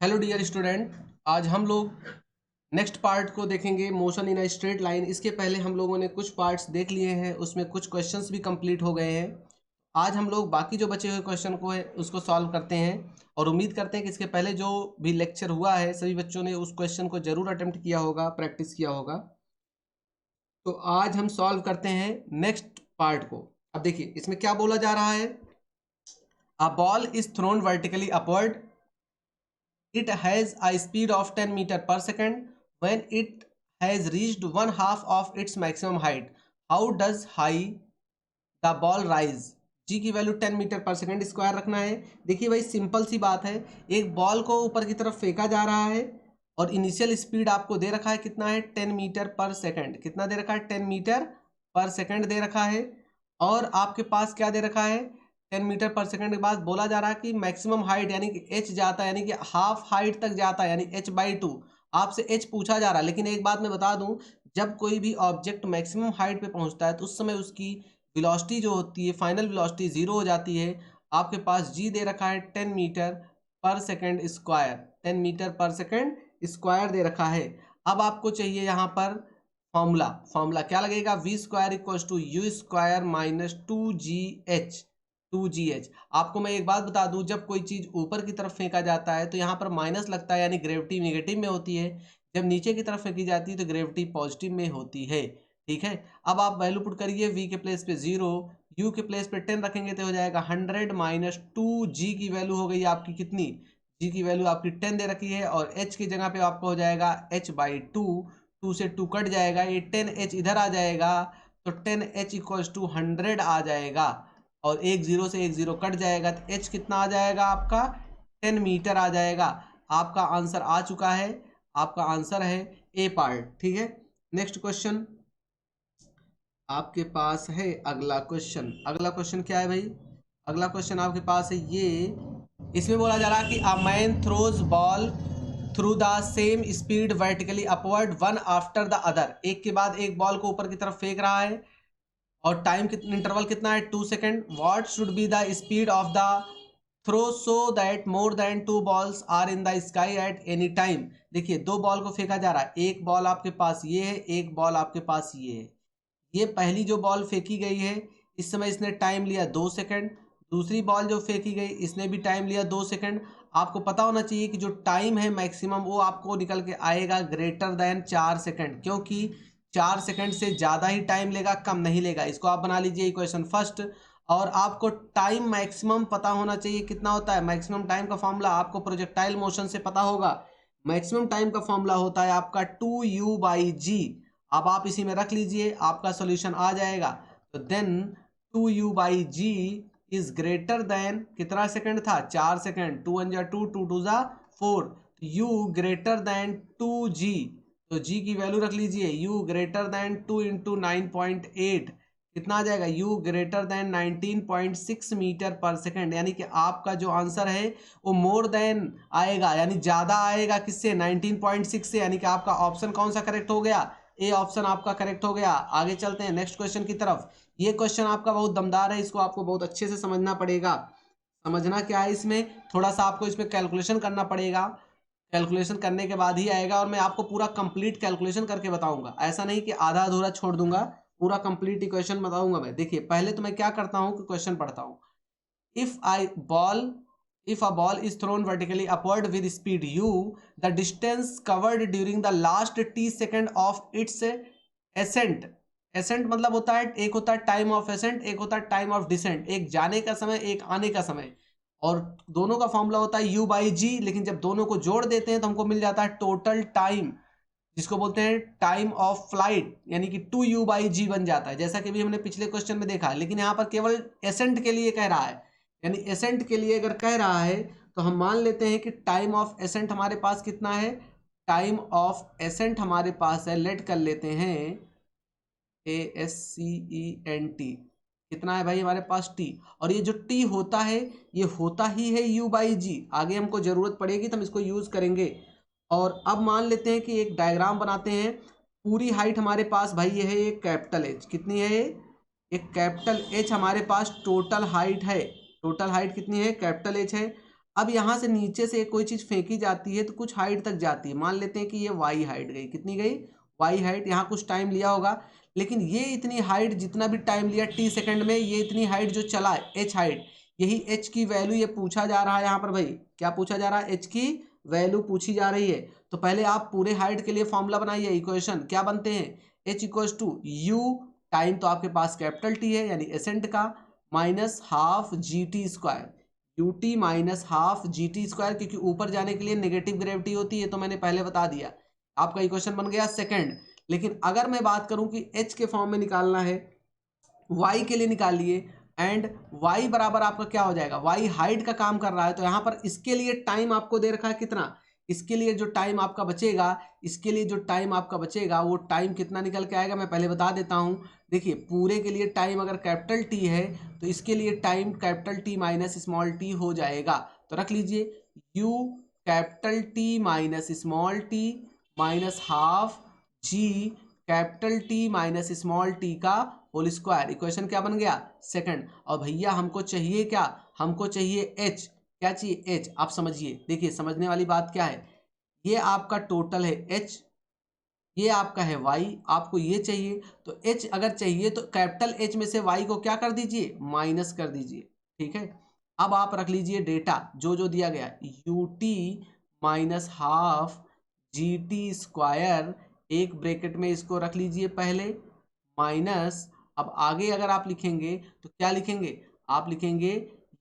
Hello dear student, आज हम लोग नेक्स्ट पार्ट को देखेंगे, motion in a straight line. इसके पहले हम लोगों ने कुछ पार्ट्स देख लिए हैं, उसमें कुछ क्वेश्चंस भी कंप्लीट हो गए हैं। आज हम लोग बाकी जो बचे हुए क्वेश्चन को है उसको सॉल्व करते हैं और उम्मीद करते हैं कि इसके पहले जो भी लेक्चर हुआ है सभी बच्चों ने उस क्वेश्चन को जरूर अटेम्प्ट किया होगा, प्रैक्टिस किया होगा। तो आज हम सॉल्व करते हैं नेक्स्ट पार्ट को। अब देखिए इसमें क्या बोला जा रहा है। A ball is thrown vertically upward. It has a speed of 10 meter per second. When it has reached one half of its maximum height, how does high the ball rise? जी की value 10 metre per second square रखना है। देखिए भाई simple सी बात है, एक ball को ऊपर की तरफ फेंका जा रहा है और इनिशियल स्पीड आपको दे रखा है कितना है, 10 मीटर पर सेकंड। कितना दे रखा है, 10 मीटर पर सेकंड दे रखा है। और आपके पास क्या दे रखा है, 10 मीटर पर सेकंड के बाद बोला जा रहा है कि मैक्सिमम हाइट यानी कि एच जाता है, यानी कि हाफ हाइट तक जाता है, यानी h/2। आपसे एच पूछा जा रहा है, लेकिन एक बात मैं बता दूं, जब कोई भी ऑब्जेक्ट मैक्सिमम हाइट पे पहुंचता है तो उस समय उसकी वेलोसिटी जो होती है, फाइनल वेलोसिटी 0 हो जाती है। आपके पास जी दे रखा है 10 metre per second square, 10 metre per second square दे रखा है। अब आपको चाहिए यहाँ पर फॉर्मूला। फॉर्मूला क्या लगेगा, v square equal to you square minus 2gh। 2gh। आपको मैं एक बात बता दूं, जब कोई चीज ऊपर की तरफ फेंका जाता है तो यहाँ पर माइनस लगता है, यानी ग्रेविटी नेगेटिव में होती है। जब नीचे की तरफ फेंकी जाती है तो ग्रेविटी पॉजिटिव में होती है। ठीक है, अब आप वैल्यू पुट करिए, v के प्लेस पे 0, u के प्लेस पे 10 रखेंगे तो हो जाएगा 100 माइनस 2g की वैल्यू हो गई आपकी कितनी, g की वैल्यू आपकी 10 दे रखी है और h की जगह पे आपको हो जाएगा h/2। 2 से 2 कट जाएगा, ये 10h इधर आ जाएगा तो 10h इक्वल्स टू 100 आ जाएगा और एक जीरो से एक जीरो कट जाएगा तो h कितना आ जाएगा आपका, 10 मीटर आ जाएगा। आपका आंसर आ चुका है, आपका आंसर है ए पार्ट। ठीक है, नेक्स्ट क्वेश्चन आपके पास है। अगला क्वेश्चन, अगला क्वेश्चन क्या है भाई, अगला क्वेश्चन आपके पास है ये। इसमें बोला जा रहा है कि a man throws ball through the same speed vertically upward one after the other. एक के बाद एक बॉल को ऊपर की तरफ फेंक रहा है और टाइम कितना, इंटरवल कितना है, 2 second. What should be the speed of the throw so that more than 2 balls are in the sky at any time. देखिए दो बॉल को फेंका जा रहा है, एक बॉल आपके पास ये है, एक बॉल आपके पास ये है। ये पहली जो बॉल फेंकी गई है इस समय इसने टाइम लिया 2 सेकंड। दूसरी बॉल जो फेंकी गई इसने भी टाइम लिया 2 सेकंड। आपको पता होना चाहिए कि जो टाइम है मैक्सिमम वो आपको निकल के आएगा ग्रेटर देन 4 सेकंड, क्योंकि 4 सेकंड से ज़्यादा ही टाइम लेगा, कम नहीं लेगा। इसको आप बना लीजिए इक्वेशन फर्स्ट। और आपको टाइम मैक्सिमम पता होना चाहिए कितना होता है। मैक्सिमम टाइम का फॉर्मूला आपको प्रोजेक्टाइल मोशन से पता होगा। मैक्सिमम टाइम का फॉर्मूला होता है आपका 2u/g। अब आप इसी में रख लीजिए, आपका सॉल्यूशन आ जाएगा। तो then 2u/g is greater than, कितना सेकंड था, 4 second, 2 1 2, 2 2 4, u greater than 2g। तो g की वैल्यू रख लीजिए, u ग्रेटर देन 2 इंटू 9.8, कितना आ जाएगा, u greater than 19.6 metre per second. यानी कि आपका जो आंसर है वो मोर देन आएगा, यानी ज्यादा आएगा किससे, 19.6 से। यानी कि आपका ऑप्शन कौन सा करेक्ट हो गया, ए ऑप्शन आपका करेक्ट हो गया। आगे चलते हैं नेक्स्ट क्वेश्चन की तरफ। ये क्वेश्चन आपका बहुत दमदार है, इसको आपको बहुत अच्छे से समझना पड़ेगा। समझना क्या है, इसमें थोड़ा सा आपको इसमें कैलकुलेशन करना पड़ेगा। कैलकुलेशन करने के बाद ही आएगा और मैं आपको पूरा कंप्लीट कैलकुलेशन करके बताऊंगा, ऐसा नहीं कि आधा अधूरा छोड़ दूंगा, पूरा कंप्लीट इक्वेशन बताऊंगा मैं। देखिए पहले तो मैं क्या करता हूँ कि क्वेश्चन पढ़ता हूँ। If eye ball if a ball is thrown vertically upward with speed u, the distance covered during the last t second of its ascent. ascent मतलब होता है, एक होता है टाइम ऑफ ascent, एक होता है टाइम ऑफ डिसेंट। एक जाने का समय, एक आने का समय, और दोनों का फॉर्मूला होता है u/g। लेकिन जब दोनों को जोड़ देते हैं तो हमको मिल जाता है टोटल टाइम, जिसको बोलते हैं टाइम ऑफ फ्लाइट, यानी कि 2u/g बन जाता है, जैसा कि भी हमने पिछले क्वेश्चन में देखा। लेकिन यहाँ पर केवल एसेंट के लिए कह रहा है, यानी एसेंट के लिए अगर कह रहा है तो हम मान लेते हैं कि टाइम ऑफ एसेंट हमारे पास कितना है। टाइम ऑफ एसेंट हमारे पास है, लेट कर लेते हैं ASCENT, कितना है भाई हमारे पास t। और ये जो t होता है ये होता ही है u/g। आगे हमको जरूरत पड़ेगी तो हम इसको यूज करेंगे। और अब मान लेते हैं कि एक डायग्राम बनाते हैं। पूरी हाइट हमारे पास भाई ये है, एक कैपिटल एच, कितनी है ये, एक कैपिटल एच हमारे पास टोटल हाइट है। टोटल हाइट कितनी है, कैपिटल एच है। अब यहाँ से नीचे से कोई चीज़ फेंकी जाती है तो कुछ हाइट तक जाती है, मान लेते हैं कि ये वाई हाइट गई, कितनी गई, वाई हाइट। यहाँ कुछ टाइम लिया होगा, लेकिन ये इतनी हाइट, जितना भी टाइम लिया टी सेकंड में, ये इतनी हाइट जो चला एच हाइट, यही एच की वैल्यू ये पूछा जा रहा है यहाँ पर भाई। क्या पूछा जा रहा है, एच की वैल्यू पूछी जा रही है। तो पहले आप पूरे हाइट के लिए फॉर्मूला बनाइए, इक्वेशन क्या बनते हैं, h equals to u, time तो आपके पास कैपिटल टी है यानी एसेंट का, minus half G T square, u t minus half G T square, क्योंकि ऊपर जाने के लिए नेगेटिव ग्रेविटी होती है, तो मैंने पहले बता दिया। आपका इक्वेशन बन गया सेकंड। लेकिन अगर मैं बात करूं कि एच के फॉर्म में निकालना है, वाई के लिए निकालिए, एंड वाई बराबर आपका क्या हो जाएगा, वाई हाइट का काम कर रहा है, तो यहां पर इसके लिए टाइम आपको दे रखा है कितना, इसके लिए जो टाइम आपका बचेगा, इसके लिए जो टाइम आपका बचेगा वो टाइम कितना निकल के आएगा, मैं पहले बता देता हूं। देखिए पूरे के लिए टाइम अगर कैपिटल टी है तो इसके लिए time capital T minus small t हो जाएगा। तो रख लीजिए u capital T minus small T minus half जी capital T minus small T का होल स्क्वायर। इक्वेशन क्या बन गया, सेकंड। और भैया हमको चाहिए क्या, हमको चाहिए एच। क्या चाहिए, एच। आप समझिए, देखिए समझने वाली बात क्या है, ये आपका टोटल है एच, ये आपका है वाई, आपको ये चाहिए। तो एच अगर चाहिए तो कैपिटल एच में से वाई को क्या कर दीजिए, माइनस कर दीजिए, ठीक है। अब आप रख लीजिए डेटा जो जो दिया गया, you t minus half G T square, एक ब्रैकेट में इसको रख लीजिए पहले, माइनस, अब आगे अगर आप लिखेंगे तो क्या लिखेंगे, आप लिखेंगे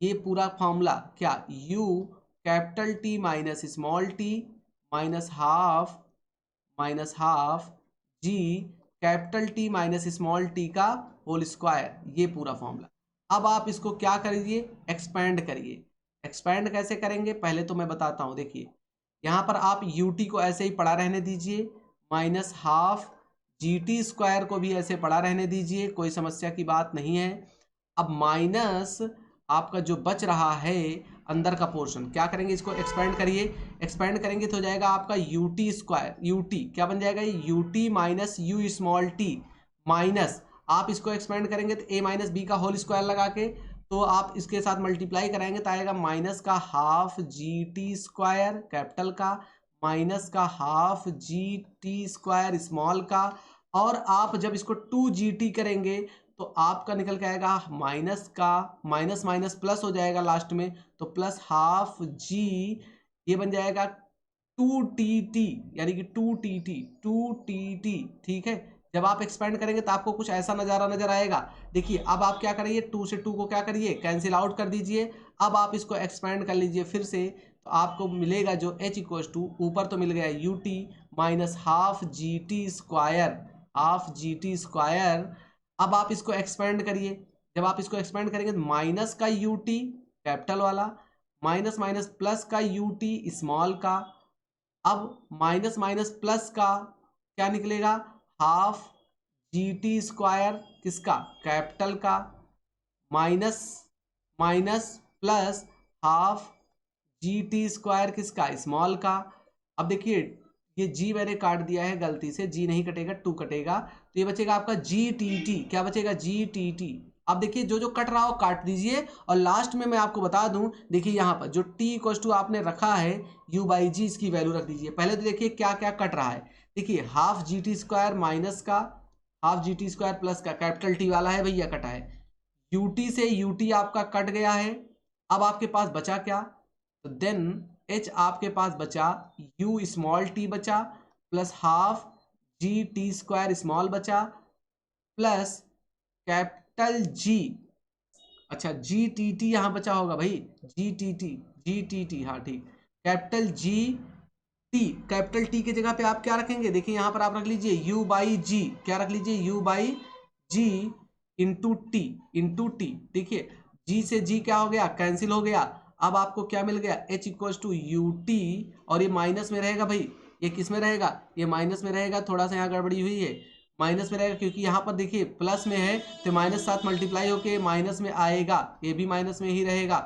ये पूरा फॉर्मूला क्या, u capital T minus small T minus half जी capital T minus small T का होल स्क्वायर, ये पूरा फॉर्मूला। अब आप इसको क्या करिए, एक्सपेंड करिए। एक्सपेंड कैसे करेंगे पहले तो मैं बताता हूं। देखिए यहाँ पर आप ut को ऐसे ही पड़ा रहने दीजिए, minus half G T square को भी ऐसे पड़ा रहने दीजिए, कोई समस्या की बात नहीं है। अब माइनस आपका जो बच रहा है अंदर का पोर्शन, क्या करेंगे, इसको एक्सपेंड करिए। एक्सपेंड करेंगे तो हो जाएगा आपका U T square, u T क्या बन जाएगा, you t minus you small T minus, आप इसको एक्सपेंड करेंगे तो ए माइनस बी का होल स्क्वायर लगा के, तो आप इसके साथ मल्टीप्लाई कराएंगे तो आएगा माइनस का half G T square capital का, माइनस का half G T square small का, और आप जब इसको टू जी टी करेंगे तो आपका निकल के आएगा माइनस का, माइनस माइनस प्लस हो जाएगा लास्ट में, तो प्लस हाफ जी, ये बन जाएगा टू टी टी, यानी कि टू टी टी, ठीक है। जब आप एक्सपेंड करेंगे तो आपको कुछ ऐसा नज़ारा नजर आएगा। देखिए अब आप क्या करिए, टू से टू को क्या करिए, कैंसिल आउट कर दीजिए। अब आप इसको एक्सपेंड कर लीजिए फिर से, तो आपको मिलेगा जो h इक्वल टू, ऊपर तो मिल गया you t minus half G T square, half G T square. अब आप इसको एक्सपेंड करिए, जब आप इसको एक्सपेंड करेंगे तो माइनस का यू टी कैपिटल वाला, माइनस माइनस प्लस का यू टी स्मॉल का, अब माइनस माइनस प्लस का क्या निकलेगा, हाफ जी टी स्क्वायर किसका, कैपिटल का, minus minus plus half G T square किसका, स्मॉल का। अब देखिए ये जी मैंने काट दिया है गलती से, जी नहीं कटेगा, टू कटेगा, तो ये बचेगा आपका जी टी टी, क्या बचेगा, जी टी टी। अब देखिए जो जो कट रहा हो काट दीजिए, और लास्ट में मैं आपको बता दूं, देखिए यहाँ पर जो टी इक्वल टू आपने रखा है यू बाई जी, इसकी वैल्यू रख दीजिए। पहले तो देखिए क्या क्या कट रहा है, देखिए half G T square minus का, half G T square plus का, कैपिटल टी वाला है भैया कटा है, यूटी से यूटी आपका कट गया है। अब आपके पास बचा क्या, तो देन एच आपके पास बचा यू स्मॉल टी बचा, plus half G T square small बचा, प्लस कैपिटल जी, अच्छा जी टी टी यहाँ बचा होगा भाई, G T T, G T T, हाँ ठीक, capital G T, capital T की जगह पे आप क्या रखेंगे, देखिए यहाँ पर आप रख लीजिए यू बाई जी, क्या रख लीजिए, u by g into t, into t. देखिए जी से जी क्या हो गया, कैंसिल हो गया। अब आपको क्या मिल गया, h equal to u t, और ये माइनस में रहेगा भाई, ये किस में रहेगा, ये माइनस में रहेगा, थोड़ा सा यहाँ गड़बड़ी हुई है, माइनस में रहेगा क्योंकि यहाँ पर देखिए प्लस में है, तो माइनस साथ मल्टीप्लाई होके माइनस में आएगा, ये भी माइनस में ही रहेगा,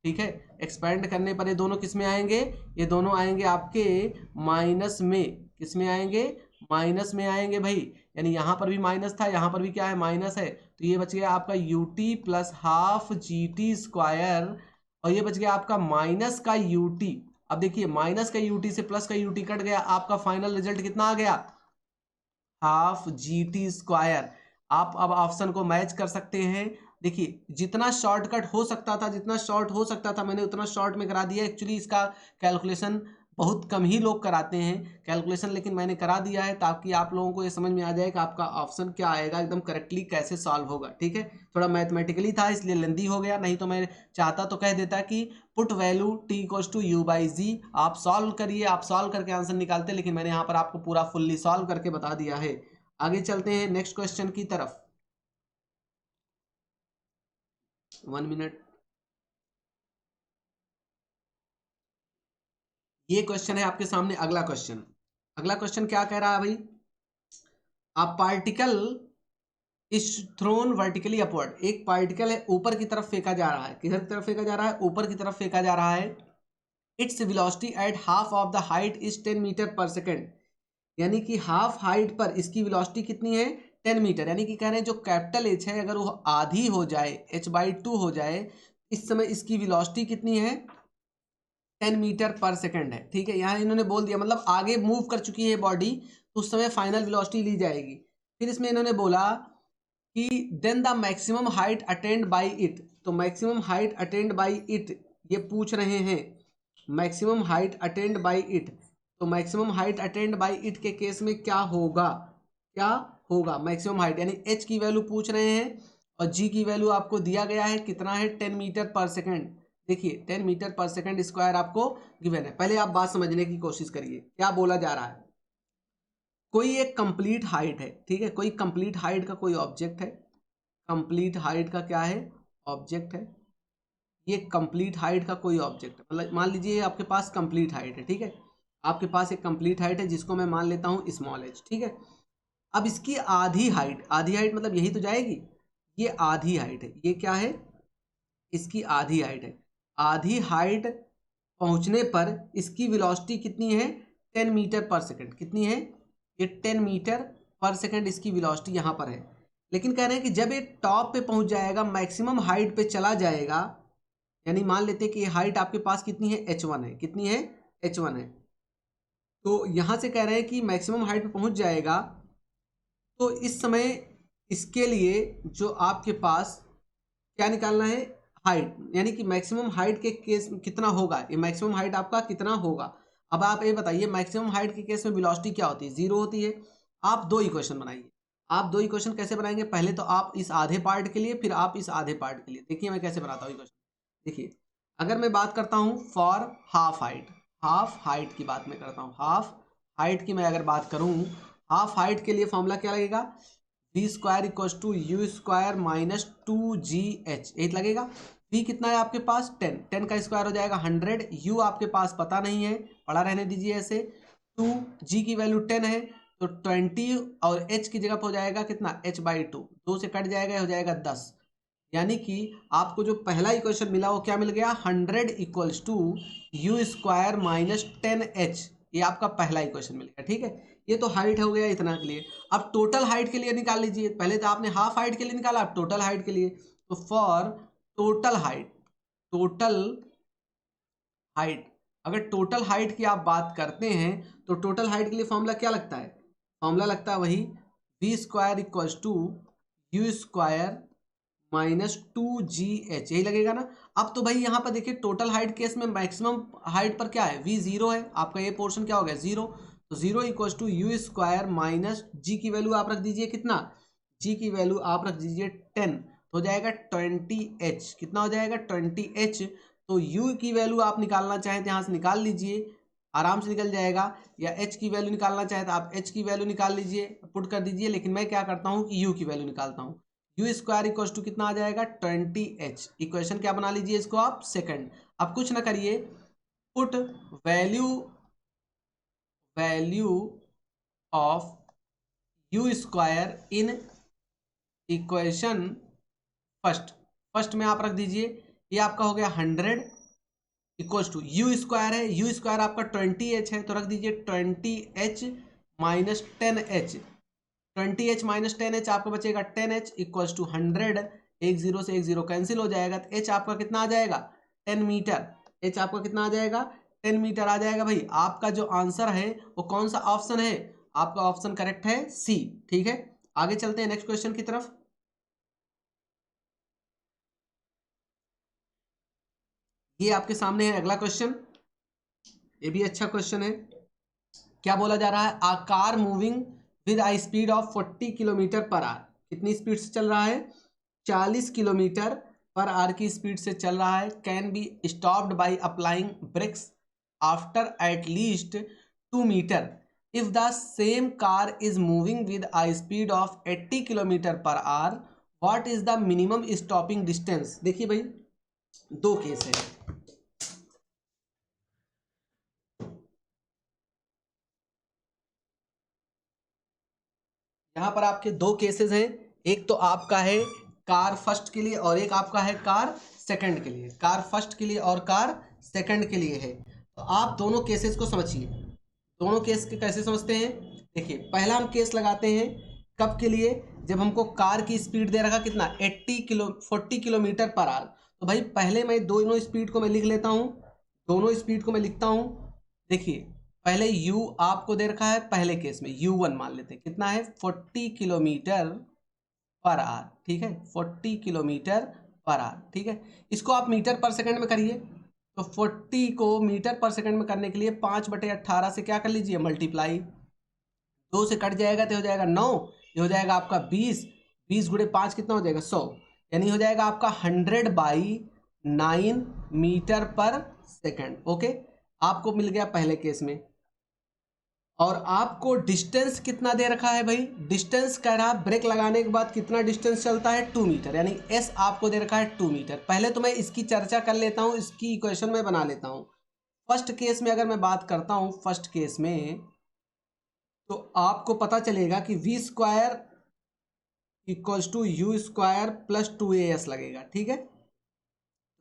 ठीक है। एक्सपेंड करने पर ये दोनों किस में आएंगे, ये दोनों आएंगे आपके माइनस में, किस में आएंगे, माइनस में आएंगे भाई, यानी यहाँ पर भी माइनस था, यहाँ पर भी क्या है, माइनस है, तो ये बच गया आपका you t plus half G T square, और ये बच गया आपका माइनस का यूटी। अब देखिए माइनस का यूटी से प्लस का यूटी कट गया, आपका फाइनल रिजल्ट कितना आ गया, हाफ जी टी स्क्वायर। आप अब ऑप्शन को मैच कर सकते हैं। देखिए जितना शॉर्टकट हो सकता था, जितना शॉर्ट हो सकता था मैंने उतना शॉर्ट में करा दिया। एक्चुअली इसका कैलकुलेशन बहुत कम ही लोग कराते हैं कैलकुलेशन, लेकिन मैंने करा दिया है ताकि आप लोगों को ये समझ में आ जाए कि आपका ऑप्शन क्या आएगा, एकदम करेक्टली कैसे सॉल्व होगा। ठीक है, थोड़ा मैथमेटिकली था इसलिए लेंदी हो गया, नहीं तो मैं चाहता तो कह देता कि put value T equals to U by G, आप सॉल्व करिए, आप सॉल्व करके आंसर निकालते, लेकिन मैंने यहाँ पर आपको पूरा फुल्ली सॉल्व करके बता दिया है। आगे चलते हैं नेक्स्ट क्वेश्चन की तरफ। 1 मिनट। ये क्वेश्चन है आपके सामने, अगला क्वेश्चन। अगला क्वेश्चन क्या कह रहा है भाई, a particle is thrown vertically upward. एक पार्टिकल है ऊपर की तरफ फेंका जा रहा है, किधर की तरफ फेंका जा रहा है, ऊपर की तरफ फेंका जा रहा है। Its velocity at half of the height is 10 metre per second. यानी कि हाफ हाइट पर इसकी वेलोसिटी कितनी है, 10 मीटर। यानी कि कह रहे हैं जो कैपिटल एच है अगर वो आधी हो जाए, h/2 हो जाए, इस समय इसकी वेलोसिटी कितनी है, 10 मीटर पर सेकंड है। ठीक है, यहाँ इन्होंने बोल दिया मतलब आगे मूव कर चुकी है बॉडी, तो उस समय फाइनल वेलोसिटी ली जाएगी। फिर इसमें इन्होंने बोला कि then the maximum height attained by it. तो maximum height attained by it ये पूछ रहे हैं, maximum height attained by it. तो maximum height attained by it के केस में क्या होगा, क्या होगा मैक्सिमम हाइट, यानी एच की वैल्यू पूछ रहे हैं और जी की वैल्यू आपको दिया गया है कितना है, 10 मीटर पर सेकेंड। देखिए 10 मीटर पर सेकेंड स्क्वायर आपको गिवन है। पहले आप बात समझने की कोशिश करिए क्या बोला जा रहा है। कोई एक कंप्लीट हाइट है, ठीक है, कोई कंप्लीट हाइट का कोई ऑब्जेक्ट है, कंप्लीट हाइट का क्या है, ऑब्जेक्ट है। ये कंप्लीट हाइट का कोई ऑब्जेक्ट है, मतलब मान लीजिए आपके पास कंप्लीट हाइट है, ठीक है, आपके पास एक कंप्लीट हाइट है जिसको मैं मान लेता हूँ स्मॉल एच। ठीक है, अब इसकी आधी हाइट, आधी हाइट मतलब यही तो जाएगी, ये आधी हाइट है, ये क्या है, इसकी आधी हाइट है। आधी हाइट पहुंचने पर इसकी वेलोसिटी कितनी है, 10 मीटर पर सेकंड। कितनी है, ये 10 मीटर पर सेकंड इसकी वेलोसिटी यहाँ पर है। लेकिन कह रहे हैं कि जब ये टॉप पे पहुंच जाएगा, मैक्सिमम हाइट पे चला जाएगा, यानी मान लेते हैं कि हाइट आपके पास कितनी है, h1 है, कितनी है, h1 है। तो यहाँ से कह रहे हैं कि मैक्सिमम हाइट पे पहुंच जाएगा, तो इस समय इसके लिए जो आपके पास क्या निकालना है, हाइट, यानी कि मैक्सिमम हाइट के केस में कितना होगा, ये मैक्सिमम हाइट आपका कितना होगा। अब आप ये बताइए मैक्सिमम हाइट के केस में वेलोसिटी क्या होती है, 0 होती है। आप दो इक्वेशन बनाइए। आप दो इक्वेशन कैसे बनाएंगे, पहले तो आप इस आधे पार्ट के लिए, फिर आप इस आधे पार्ट के लिए। देखिए मैं कैसे बनाता हूँ इक्वेशन। देखिए अगर मैं बात करता हूँ for half height, half height की बात मैं करता हूँ, हाफ हाइट की मैं अगर बात करूँ, हाफ हाइट के लिए फॉर्मूला क्या लगेगा, v square equals to you square minus 2gh, यही लगेगा। v कितना है आपके पास, 10, 10 का स्क्वायर हो जाएगा 100, u आपके पास पता नहीं है, पड़ा रहने दीजिए ऐसे। 2g की वैल्यू 10 है तो 20 और h की जगह पर हो जाएगा कितना, h/2, 2 से कट जाएगा, हो जाएगा 10। यानी कि आपको जो पहला इक्वेशन मिला वो क्या मिल गया, 100 equals to you square minus 10h, ये आपका पहला इक्वेशन मिल गया। ठीक है, ये तो हाइट हो गया इतना के लिए। अब टोटल हाइट के लिए निकाल लीजिए, पहले तो आपने हाफ हाइट के लिए निकाला, अब टोटल हाइट के लिए। तो for total height, total height, अगर टोटल हाइट की आप बात करते हैं तो टोटल हाइट के लिए फॉर्मूला क्या लगता है, फॉर्मूला लगता है वही v square equals to you square minus 2gh, यही लगेगा ना। अब तो भाई यहाँ पर देखिए टोटल हाइट केस में मैक्सिमम हाइट पर क्या है, v 0 है, आपका ये पोर्शन क्या हो गया, 0। तो 0 equals to you square minus G की वैल्यू आप रख दीजिए कितना, जी की वैल्यू आप रख दीजिए 10, तो हो जाएगा 20h। कितना हो जाएगा, 20h। तो u की वैल्यू आप निकालना चाहें तो यहाँ से निकाल लीजिए, आराम से निकल जाएगा। या h की वैल्यू निकालना चाहे तो आप h की वैल्यू निकाल लीजिए, पुट कर दीजिए। लेकिन मैं क्या करता हूँ कि u की वैल्यू निकालता हूँ। यू स्क्वायर इक्वल टू कितना आ जाएगा, 20h। इक्वेशन क्या बना लीजिए इसको आप, सेकंड। अब कुछ ना करिए, put value, value of you square in equation first, first में आप रख दीजिए, ये आपका हो गया 100 इक्वल्स टू यू स्क्वायर है, यू स्क्वायर आपका 20h है, तो रख दीजिए 20h minus 10h। 20h minus 10h आपको बचेगा 10h इक्वल्स टू 100, एक जीरो से एक जीरो कैंसिल हो जाएगा, तो h आपका कितना आ जाएगा, 10 मीटर। एच आपका कितना आ जाएगा 10 मीटर आ जाएगा भाई। आपका जो आंसर है वो कौन सा ऑप्शन है, आपका ऑप्शन करेक्ट है सी। ठीक है, आगे चलते हैं नेक्स्ट क्वेश्चन की तरफ। ये आपके सामने है अगला क्वेश्चन, ये भी अच्छा क्वेश्चन है। क्या बोला जा रहा है, a car moving with a speed of 40 kilometre per hour, कितनी स्पीड से चल रहा है 40 किलोमीटर पर आवर की स्पीड से चल रहा है, can be stopped by applying brakes after at least 2 metre if the same car is moving with a speed of 80 kilometre per hour, what is the minimum stopping distance. देखिए भाई, दो case है, यहाँ पर आपके दो केसेस हैं। एक तो आपका है कार फर्स्ट के लिए और एक आपका है कार सेकंड के लिए। कार फर्स्ट के लिए और कार सेकंड के लिए है। तो आप दोनों केसेस को समझिए। दोनों केस के कैसे समझते हैं, देखिए पहला हम केस लगाते हैं कब के लिए, जब हमको कार की स्पीड दे रखा कितना 40 किलोमीटर पर आवर। तो भाई पहले मैं दोनों स्पीड को मैं लिख लेता हूँ, दोनों स्पीड को मैं लिखता हूँ। देखिए पहले u आपको दे रखा है, पहले केस में u1 मान लेते हैं, कितना है 40 किलोमीटर पर आवर। ठीक है, 40 किलोमीटर पर आवर। ठीक है, इसको आप मीटर पर सेकंड में करिए। तो 40 को मीटर पर सेकंड में करने के लिए 5/18 से क्या कर लीजिए मल्टीप्लाई, 2 से कट जाएगा तो हो जाएगा 9, ये हो जाएगा आपका 20, 20 गुणे 5 कितना हो जाएगा 100, यानी हो जाएगा आपका 100/9 मीटर पर सेकंड। ओके, आपको मिल गया पहले केस में। और आपको डिस्टेंस कितना दे रखा है भाई, डिस्टेंस कह रहा ब्रेक लगाने के बाद कितना डिस्टेंस चलता है 2 मीटर, यानी एस आपको दे रखा है 2 मीटर। पहले तो मैं इसकी चर्चा कर लेता हूँ, इसकी इक्वेशन में बना लेता हूँ। फर्स्ट केस में अगर मैं बात करता हूँ, फर्स्ट केस में तो आपको पता चलेगा कि v square equals to you square plus 2as लगेगा। ठीक है,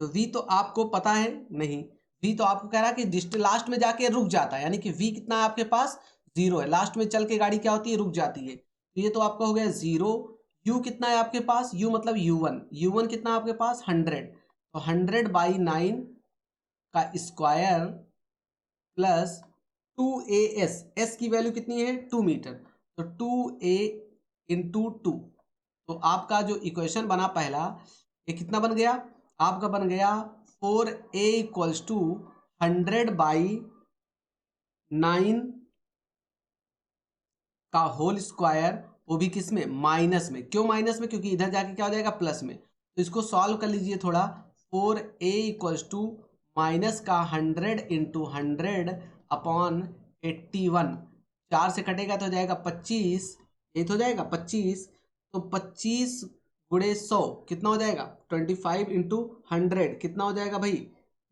तो v तो आपको पता है नहीं, v तो आपको कह रहा है कि डिस्टेंस लास्ट में जाके रुक जाता है, यानी कि v कितना है आपके पास 0 है, लास्ट में चल के गाड़ी क्या होती है रुक जाती है। तो ये तो आपका हो गया 0। u कितना है आपके पास, u मतलब u1, u1 कितना आपके पास 100, तो 100/9 का स्क्वायर प्लस 2as, s की वैल्यू कितनी है 2 मीटर, तो 2a इंटू 2। तो आपका जो इक्वेशन बना पहला, ये कितना बन गया आपका, बन गया 4a इक्वल्स टू 100/9 का होल स्क्वायर, वो भी किस में माइनस में। क्यों माइनस में, क्योंकि इधर जाके क्या हो जाएगा प्लस में। तो इसको सॉल्व कर लीजिए थोड़ा, 4a इक्वल्स टू माइनस का 100 इंटू 100/81, 4 से कटेगा तो हो जाएगा 25, ये तो हो जाएगा 25, तो 25 गुणे 100 कितना हो जाएगा 25 इंटू 100 कितना हो जाएगा भाई,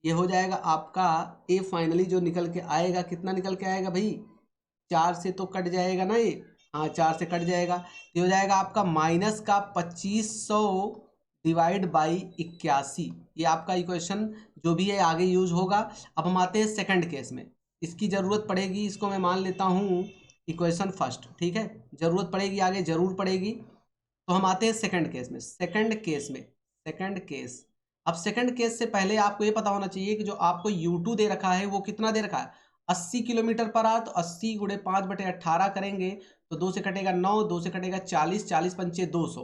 ये हो जाएगा आपका ए फाइनली जो निकल के आएगा, कितना निकल के आएगा भाई, 4 से तो कट जाएगा ना ये, हाँ 4 से कट जाएगा, तो हो जाएगा आपका माइनस का 2500 डिवाइड बाई 81। ये आपका इक्वेशन जो भी है आगे यूज होगा। अब हम आते हैं सेकंड केस में, इसकी ज़रूरत पड़ेगी, इसको मैं मान लेता हूँ इक्वेशन फर्स्ट। ठीक है, ज़रूरत पड़ेगी आगे, ज़रूर पड़ेगी। तो हम आते हैं सेकंड केस में। सेकंड केस, अब सेकंड केस से पहले आपको ये पता होना चाहिए कि जो आपको U2 दे रखा है वो कितना दे रखा है 80 किलोमीटर पर आवर। तो 80 गुणे 5/18 करेंगे तो 2 से कटेगा 9, 2 से कटेगा 40, 40 पंचे 200,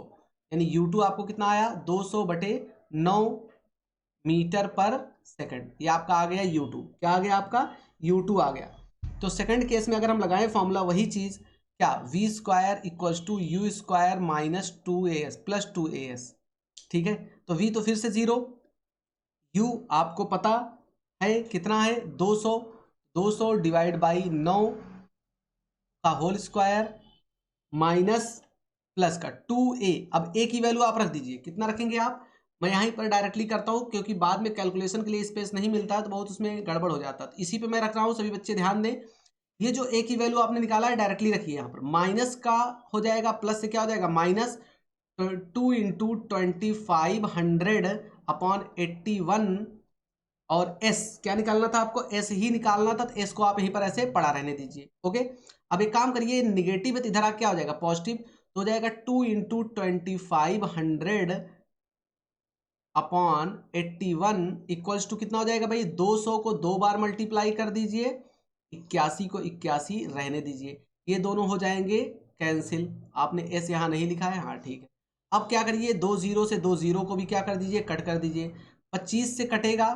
यानी U2 आपको कितना आया 200/9 मीटर पर सेकंड। ये आपका आ गया U2, क्या आ गया आपका U2 आ गया। तो सेकंड केस में अगर हम लगाएं फॉर्मूला वही चीज़, क्या v square equals to you square minus 2as plus 2as। ठीक है, तो v तो फिर से 0, u आपको पता है कितना है 200, 200 डिवाइड बाई 9 का होल स्क्वायर माइनस प्लस का 2a। अब a की वैल्यू आप रख दीजिए, कितना रखेंगे आप, मैं यहीं पर डायरेक्टली करता हूं क्योंकि बाद में कैलकुलेशन के लिए स्पेस नहीं मिलता है तो बहुत उसमें गड़बड़ हो जाता है, तो इसी पे मैं रख रहा हूं, सभी बच्चे ध्यान दें। ये जो a की वैल्यू आपने निकाला है डायरेक्टली रखिए यहाँ पर, माइनस का हो जाएगा प्लस से क्या हो जाएगा माइनस 2 इंटू 2500/81, और s क्या निकालना था आपको, s ही निकालना था, तो s को आप यहीं पर ऐसे पड़ा रहने दीजिए। ओके, अब एक काम करिए, निगेटिव है तो इधर आ क्या हो जाएगा पॉजिटिव, तो हो जाएगा 2 इंटू 2500 अपॉन 81 इक्वल्स टू कितना हो जाएगा भाई, 200 को 2 बार मल्टीप्लाई कर दीजिए, 81 को 81 रहने दीजिए, ये दोनों हो जाएंगे कैंसिल। आपने एस यहाँ नहीं लिखा है, हाँ ठीक है। अब क्या करिए, 2 जीरो से 2 जीरो को भी क्या कर दीजिए, कट कर दीजिए। 25 से कटेगा,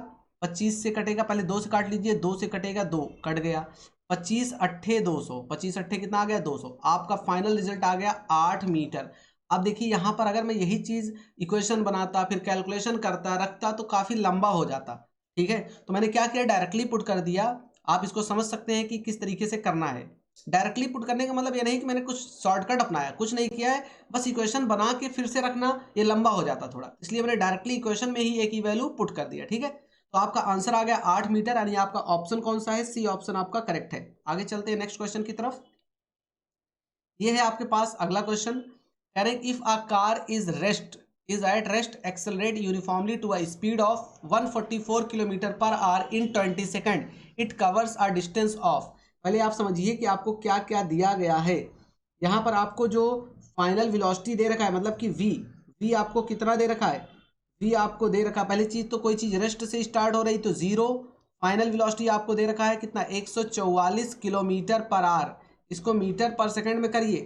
25 से कटेगा, पहले 2 से काट लीजिए, 2 से कटेगा 2, कट गया। 25 अट्ठे 200, 25 अट्ठे कितना आ गया 200। आपका फाइनल रिजल्ट आ गया 8 मीटर। अब देखिए यहाँ पर अगर मैं यही चीज़ इक्वेशन बनाता, फिर कैलकुलेशन करता रखता, तो काफ़ी लंबा हो जाता, ठीक है। तो मैंने क्या किया, डायरेक्टली पुट कर दिया। आप इसको समझ सकते हैं कि किस तरीके से करना है। डायरेक्टली पुट करने का मतलब ये नहीं कि मैंने कुछ शॉर्टकट अपनाया, कुछ नहीं किया है, बस इक्वेशन बना के फिर से रखना, ये लंबा हो जाता थोड़ा, इसलिए मैंने डायरेक्टली इक्वेशन में ही एक ही वैल्यू पुट कर दिया, ठीक है। तो आपका आंसर आ गया 8 मीटर, यानी आपका ऑप्शन कौन सा है, सी ऑप्शन आपका करेक्ट है। आगे चलते हैं नेक्स्ट क्वेश्चन की तरफ। ये है आपके पास अगला क्वेश्चन, कह रहे हैं if a car is at rest accelerate uniformly to a speed of 144 kilometre per hour in 20 second, it covers a distance of. पहले आप समझिए कि आपको क्या क्या दिया गया है। यहाँ पर आपको जो फाइनल वेलोसिटी दे रखा है, मतलब कि वी आपको कितना दे रखा है, वी आपको दे रखा है, पहली चीज तो कोई चीज रेस्ट से स्टार्ट हो रही तो 0, फाइनल वेलोसिटी आपको दे रखा है कितना, 144 किलोमीटर पर आवर। इसको मीटर पर सेकंड में करिए,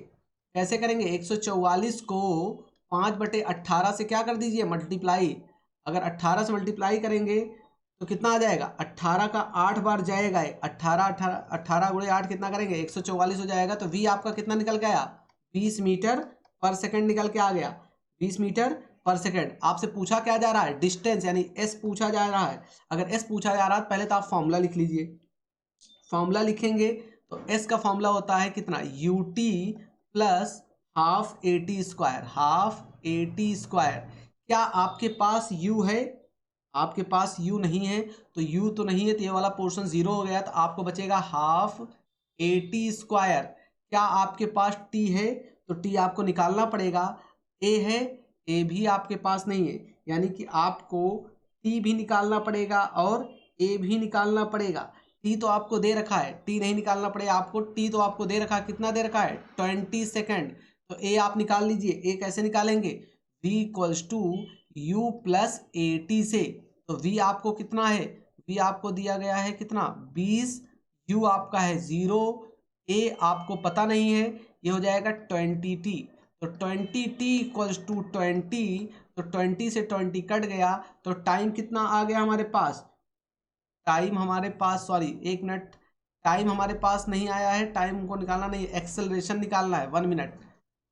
कैसे करेंगे, 144 को 5/18 से क्या कर दीजिए, मल्टीप्लाई। अगर 18 से मल्टीप्लाई करेंगे तो कितना आ जाएगा, 18 का 8 बार जाएगा, 18 गुणे 8 कितना करेंगे, 144 हो जाएगा। तो वी आपका कितना निकल गया, 20 मीटर पर सेकंड निकल के आ गया, 20 मीटर पर सेकंड। आपसे पूछा क्या जा रहा है, डिस्टेंस, यानी एस पूछा जा रहा है। अगर एस पूछा जा रहा है पहले तो आप फॉर्मूला लिख लीजिए। फॉर्मूला लिखेंगे तो एस का फॉर्मूला होता है कितना, you t plus half a t square, half a t square. क्या आपके पास यू है, आपके पास यू नहीं है, तो यू तो नहीं है तो ये वाला पोर्शन 0 हो गया, तो आपको बचेगा हाफ ए टी स्क्वायर। क्या आपके पास टी है, तो टी आपको निकालना पड़ेगा। ए है, ए भी आपके पास नहीं है, यानी कि आपको टी भी निकालना पड़ेगा और ए भी निकालना पड़ेगा। टी तो आपको दे रखा है, टी नहीं निकालना पड़ेगा आपको, टी तो आपको दे रखा है, कितना दे रखा है 20 सेकेंड। तो ए आप निकाल लीजिए, ए कैसे निकालेंगे, v equals to u plus a t से। तो v आपको कितना है, v आपको दिया गया है कितना 20, u आपका है 0, a आपको पता नहीं है, ये हो जाएगा 20t। तो 20t इक्वल्स टू 20, तो 20 से 20 कट गया, तो टाइम कितना आ गया हमारे पास, टाइम हमारे पास, सॉरी 1 मिनट, टाइम हमारे पास नहीं आया है, टाइम हमको निकालना नहीं, एक्सेलरेशन निकालना है, 1 मिनट।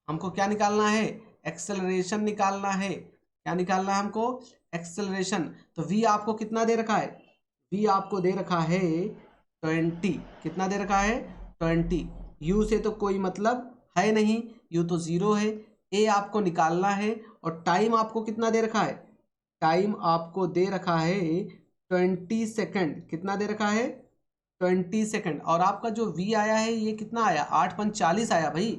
हमको क्या निकालना है, एक्सेलरेशन निकालना है। क्या निकालना है हमको, एक्सेलरेशन। तो v आपको कितना दे रखा है, v आपको दे रखा है 20, कितना दे रखा है 20। u से तो कोई मतलब है नहीं, u तो 0 है। a आपको निकालना है और टाइम आपको कितना दे रखा है, टाइम आपको दे रखा है 20 सेकंड, कितना दे रखा है 20 सेकंड। और आपका जो v आया है ये कितना आया, 8×40 आया भाई,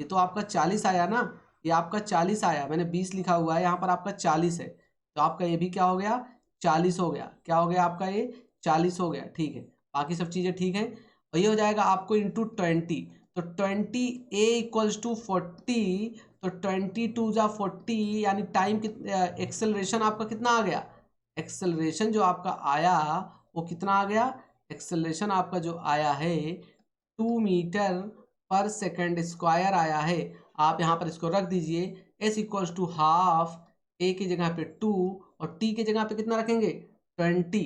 ये तो आपका 40 आया ना, ये आपका 40 आया, मैंने 20 लिखा हुआ है, यहाँ पर आपका 40 है, तो आपका ये भी क्या हो गया 40 हो गया, क्या हो गया आपका ये 40 हो गया, ठीक है। बाकी सब चीज़ें ठीक है, और ये हो जाएगा आपको इंटू 20, तो 20 a इक्वल्स टू 40, तो 20×2 = 40, यानी टाइम एक्सेलरेशन आपका कितना आ गया, एक्सेलरेशन जो आपका आया वो कितना आ गया, एक्सेलरेशन आपका जो आया है 2 मीटर पर सेकंड स्क्वायर आया है। आप यहाँ पर इसको रख दीजिए, s equals to half a की जगह पे 2 और t की जगह पे कितना रखेंगे 20,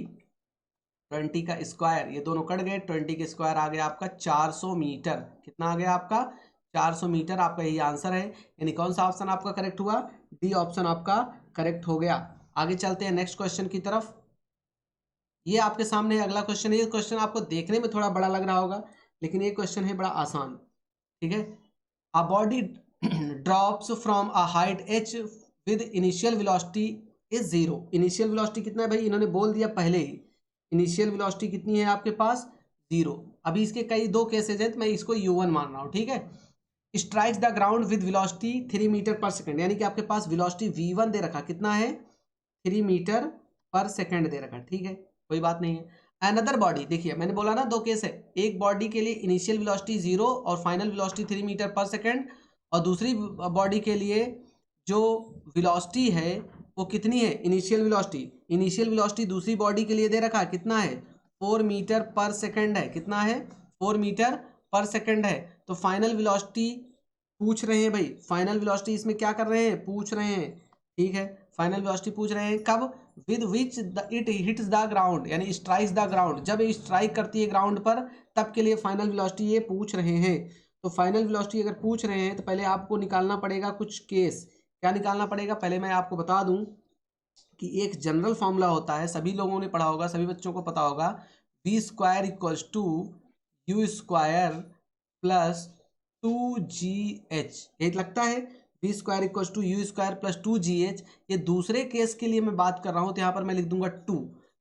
20 का स्क्वायर, ये दोनों कट गए, 20 के स्क्वायर आ गया आपका 400 मीटर, कितना आ गया आपका 400 मीटर। आपका यही आंसर है, यानी कौन सा ऑप्शन आपका करेक्ट हुआ, डी ऑप्शन आपका करेक्ट हो गया। आगे चलते हैं नेक्स्ट क्वेश्चन की तरफ। ये आपके सामने अगला क्वेश्चन है, ये क्वेश्चन आपको देखने में थोड़ा बड़ा लग रहा होगा, लेकिन ये क्वेश्चन है बड़ा आसान, ठीक है। A body drops from a height h with initial velocity is 0। Initial velocity कितना है भाई, इन्होंने बोल दिया पहले ही, इनिशियल वेलोसिटी कितनी है आपके पास 0। अभी इसके कई दो केसेज हैं, तो मैं इसको u1 मान रहा हूँ, ठीक है। Strikes the ground with velocity 3 metre per second, यानी कि आपके पास वेलोसिटी v1 दे रखा, कितना है 3 मीटर पर सेकंड दे रखा, ठीक है, कोई बात नहीं है। अनदर बॉडी, देखिए मैंने बोला ना दो केस है, एक बॉडी के लिए इनिशियल वेलोसिटी 0 और final velocity 3 metre per second, और दूसरी बॉडी के लिए जो वेलोसिटी है वो कितनी है इनिशियल वेलोसिटी। इनिशियल वेलोसिटी दूसरी बॉडी के लिए दे रखा है, कितना है 4 मीटर पर सेकंड है, कितना है 4 मीटर पर सेकंड है। तो फाइनल वेलोसिटी पूछ रहे हैं भाई, फाइनल वेलोसिटी इसमें क्या कर रहे हैं, पूछ रहे हैं, ठीक है। फाइनल वेलोसिटी पूछ रहे हैं कब, with which it hits the ground, यानी स्ट्राइक्स द ग्राउंड, जब ये स्ट्राइक करती है ग्राउंड पर तब के लिए फाइनल वेलोसिटी ये पूछ रहे हैं। तो फाइनल वेलोसिटी अगर पूछ रहे हैं तो पहले आपको निकालना पड़ेगा कुछ केस। क्या निकालना पड़ेगा, पहले मैं आपको बता दूं कि एक जनरल फॉर्मूला होता है, सभी लोगों ने पढ़ा होगा, सभी बच्चों को पता होगा, v square equals to you square plus 2gh। एक लगता है v square equals to you square plus 2gh। ये दूसरे केस के लिए मैं बात कर रहा हूँ, तो यहाँ पर मैं लिख दूंगा 2।